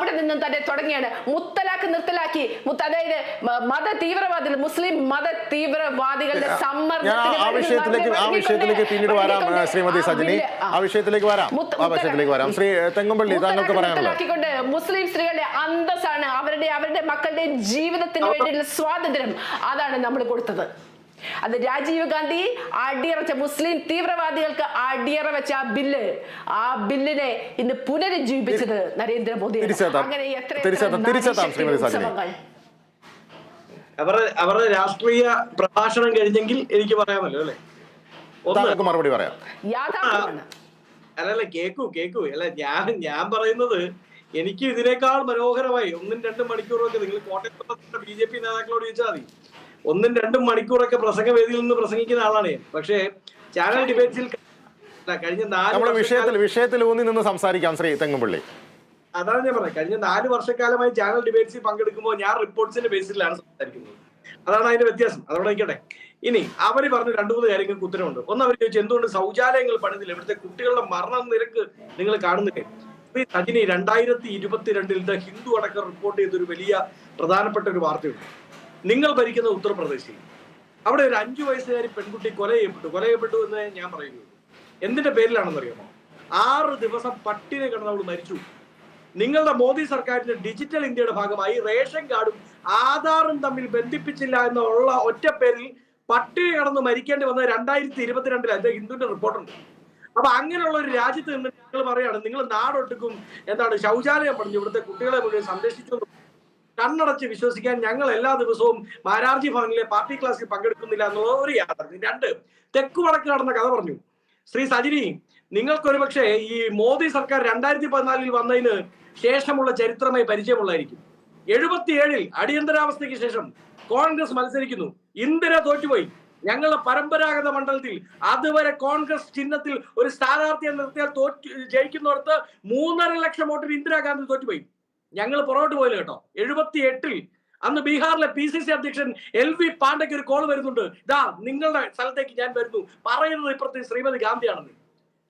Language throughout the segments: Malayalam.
അവിടെ നിന്നും തന്നെ തുടങ്ങിയാണ്. മുത്തലാഖ് നിർത്തലാക്കി, അതായത് മത തീവ്രവാദികൾ, മുസ്ലിം മത തീവ്രവാദികളുടെ വിഷയത്തിലേക്ക് പിന്നീട് വരാം ശ്രീമതി സജിനി, ആ വിഷയത്തിലേക്ക് വരാം. ശ്രീ തെങ്ങുംപള്ളി, താങ്കൾക്ക് പറയാനുള്ളത്. മുസ്ലിം സ്ത്രീകളുടെ അന്തസ്സാണ്, അവരുടെ മക്കളുടെ ജീവിതത്തിന് വേണ്ടിയുള്ള സ്വാതന്ത്ര്യം, അതാണ് നമ്മൾ കൊടുത്തത്. അത് രാജീവ് ഗാന്ധി അടിയറച്ച, മുസ്ലിം തീവ്രവാദികൾക്ക് അടിയറ വെച്ച ആ ബില്ലിനെ ഇന്ന് പുനരുജ്ജീവിപ്പിച്ചത് നരേന്ദ്രമോദി. അങ്ങനെ അവരുടെ രാഷ്ട്രീയ പ്രഭാഷണം കഴിഞ്ഞെങ്കിൽ എനിക്ക് പറയാമല്ലോ അല്ലെ, മറുപടി പറയാം. അല്ലല്ല, കേക്കൂ അല്ല, ഞാൻ പറയുന്നത് എനിക്ക് ഇതിനേക്കാൾ മനോഹരമായി 1-2 മണിക്കൂറൊക്കെ നിങ്ങൾ കോട്ടയത്തെ BJP നേതാക്കളോട് ചോദിച്ചാൽ മതി. 1-2 മണിക്കൂറൊക്കെ പ്രസംഗവേദിയിൽ നിന്ന് പ്രസംഗിക്കുന്ന ആളാണ് ഞാൻ. പക്ഷേ ചാനൽ ഡിബേറ്റ്സിൽ കഴിഞ്ഞ 4 വിഷയത്തിൽ ഊന്നി നിന്ന് സംസാരിക്കാം ശ്രീ തെങ്ങുംപള്ളി. അതാണ് ഞാൻ പറഞ്ഞത്. കഴിഞ്ഞ 4 വർഷക്കാലമായി ചാനൽ ഡിബേറ്റ്സിൽ പങ്കെടുക്കുമ്പോൾ ഞാൻ റിപ്പോർട്ട്സിന്റെ ബേസിലാണ് സംസാരിക്കുന്നത്. അതാണ് അതിന്റെ വ്യത്യാസം. അതോടെ നിൽക്കട്ടെ. ഇനി അവര് പറഞ്ഞ 2-3 കാര്യങ്ങൾക്ക് ഉത്തരവുണ്ട്. ഒന്ന്, അവർ ചോദിച്ചു എന്തുകൊണ്ട് ശൗചാലയങ്ങൾ പണിതില്ല, ഇവിടുത്തെ കുട്ടികളുടെ മരണ നിരക്ക് നിങ്ങൾ കാണുന്നില്ലേ? സജിനി, 2022 ദ ഹിന്ദു അടക്കം റിപ്പോർട്ട് ചെയ്തൊരു വലിയ പ്രധാനപ്പെട്ട ഒരു വാർത്തയുണ്ട്. നിങ്ങൾ ഭരിക്കുന്ന ഉത്തർപ്രദേശിൽ അവിടെ ഒരു 5 വയസ്സുകാരി പെൺകുട്ടി കൊല ചെയ്യപ്പെട്ടു എന്ന് ഞാൻ പറയുന്നത് എന്തിന്റെ പേരിലാണെന്ന് അറിയാമോ? 6 ദിവസം പട്ടിണി കിടന്ന് അവൾ മരിച്ചു. നിങ്ങളുടെ മോദി സർക്കാരിന്റെ ഡിജിറ്റൽ ഇന്ത്യയുടെ ഭാഗമായി റേഷൻ കാർഡും ആധാറും തമ്മിൽ ബന്ധിപ്പിച്ചില്ല എന്നുള്ള ഒറ്റ പേരിൽ പട്ടിണി കിടന്ന് മരിക്കേണ്ടി വന്ന 2022 അതിന്റെ ഹിന്ദുവിന്റെ റിപ്പോർട്ടുണ്ട്. അപ്പൊ അങ്ങനെയുള്ള ഒരു രാജ്യത്ത് നിന്ന് നിങ്ങൾ പറയാണ് നിങ്ങൾ നാടൊട്ടുക്കും ശൗചാലയം പണിഞ്ഞു ഇവിടുത്തെ കുട്ടികളെ മുഴുവൻ സംരക്ഷിച്ചു. കണ്ണടച്ച് വിശ്വസിക്കാൻ ഞങ്ങൾ എല്ലാ ദിവസവും മാരാർജി ഭവനിലെ പാർട്ടി ക്ലാസ്സിൽ പങ്കെടുക്കുന്നില്ല എന്നുള്ള ഒരു യാഥാർത്ഥ്യം. 2, തെക്കു വടക്ക് നടന്ന കഥ പറഞ്ഞു. ശ്രീ സജിനി, നിങ്ങൾക്കൊരു പക്ഷേ ഈ മോദി സർക്കാർ 2014 വന്നതിന് ശേഷമുള്ള ചരിത്രമായി പരിചയമുള്ളതായിരിക്കും. 77 അടിയന്തരാവസ്ഥയ്ക്ക് ശേഷം കോൺഗ്രസ് മത്സരിക്കുന്നു. ഇന്ദിര തോറ്റുപോയി. ഞങ്ങളുടെ പരമ്പരാഗത മണ്ഡലത്തിൽ അതുവരെ കോൺഗ്രസ് ചിഹ്നത്തിൽ ഒരു സ്ഥാനാർത്ഥിയെ നിർത്തിയാൽ ജയിക്കുന്നിടത്ത് 3.5 ലക്ഷം വോട്ടിന് ഇന്ദിരാഗാന്ധി തോറ്റുപോയി. ഞങ്ങൾ പുറകോട്ട് പോയില്ല കേട്ടോ. 78 അന്ന് ബീഹാറിലെ PCC അധ്യക്ഷൻ LV പാണ്ഡയ്ക്ക് ഒരു കോൾ വരുന്നുണ്ട്, ഇതാ നിങ്ങളുടെ സ്ഥലത്തേക്ക് ഞാൻ വരുന്നു, പറയുന്നത് ഇപ്പുറത്തെ ശ്രീമതി ഗാന്ധിയാണെന്ന്.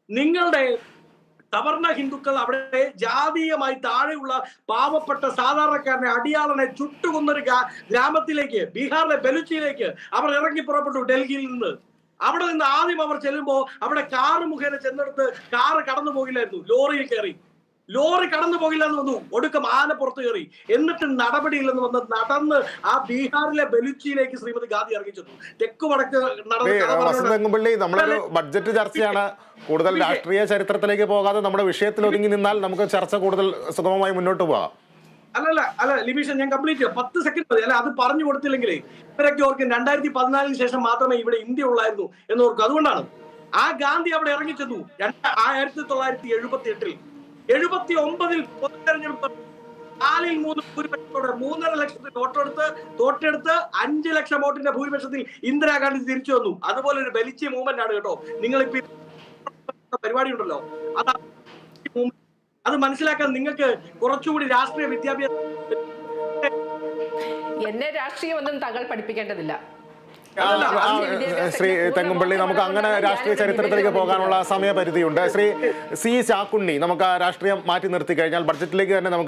നിങ്ങളുടെ സവർണ ഹിന്ദുക്കൾ അവിടെ ജാതീയമായി താഴെയുള്ള പാവപ്പെട്ട സാധാരണക്കാരനെ അടിയാളനെ ചുട്ടുകൊന്നൊരു ഗ്രാമത്തിലേക്ക്, ബീഹാറിലെ ബലുച്ചിയിലേക്ക് അവർ ഇറങ്ങി പുറപ്പെട്ടു ഡൽഹിയിൽ നിന്ന്. അവിടെ നിന്ന് ആദ്യം അവർ ചെല്ലുമ്പോൾ അവിടെ കാറ് മുഖേന ചെന്നെടുത്ത് കാറ് കടന്നു പോകില്ലായിരുന്നു, ലോറിയിൽ കയറി. ലോറി കടന്നു പോകില്ല എന്ന് വന്നു. ഒടുക്കം ആന പുറത്തു കയറി. എന്നിട്ട് നടപടിയില്ലെന്ന് വന്ന് നടന്ന് ആ ബീഹാറിലെ ബലുച്ചിയിലേക്ക് ശ്രീമതി ഗാന്ധി ഇറങ്ങി ചെന്നു. തെക്കു വടക്ക് നമ്മളൊരു ബഡ്ജറ്റ് ചർച്ചയാണ്. കൂടുതൽ രാഷ്ട്രീയ ചരിത്രത്തിലേക്ക് പോകാതെ നമ്മുടെ വിഷയത്തിൽ ഒതുങ്ങി നിന്നാൽ നമുക്ക് ചർച്ച കൂടുതൽ സുഗമമായി മുന്നോട്ട് പോകാം. അല്ല ലിബീഷൻ, ഞാൻ കംപ്ലീറ്റ് 10 സെക്കൻഡ് മതി. അല്ല, അത് പറഞ്ഞു കൊടുത്തില്ലെങ്കിലേ ഇവരൊക്കെ ഓർക്കും 2014 ശേഷം മാത്രമേ ഇവിടെ ഇന്ത്യ ഉള്ളായിരുന്നു എന്ന് ഓർക്കും. അതുകൊണ്ടാണ് ആ ഗാന്ധി അവിടെ ഇറങ്ങി ചെന്നു 1978. 79 പൊതുതെരഞ്ഞെടുപ്പ് 4-3 ഭൂരിപക്ഷത്തോടെ 3.5 ലക്ഷത്തിന് തോട്ടെടുത്ത് 5 ലക്ഷം വോട്ടിന്റെ ഭൂരിപക്ഷത്തിൽ ഇന്ദിരാഗാന്ധി തിരിച്ചു വന്നു. അതുപോലെ ഒരു ബലിച്ചി മൂവ്മെന്റ് ആണ് കേട്ടോ. നിങ്ങളിപ്പോ പരിപാടി ഉണ്ടല്ലോ, അത് മനസ്സിലാക്കാൻ നിങ്ങൾക്ക് കുറച്ചുകൂടി രാഷ്ട്രീയ വിദ്യാഭ്യാസം. എന്നെ രാഷ്ട്രീയമൊന്നും താങ്കൾ പഠിപ്പിക്കേണ്ടതില്ല. ശ്രീ തെങ്ങുംപള്ളി, നമുക്ക് അങ്ങനെ രാഷ്ട്രീയ ചരിത്രത്തിലേക്ക് പോകാനുള്ള സമയപരിധിയുണ്ട്. ശ്രീ C ചാക്കുണ്ണി, നമുക്ക് രാഷ്ട്രീയം മാറ്റി നിർത്തി കഴിഞ്ഞാൽ ബഡ്ജറ്റിലേക്ക് തന്നെ നമുക്ക്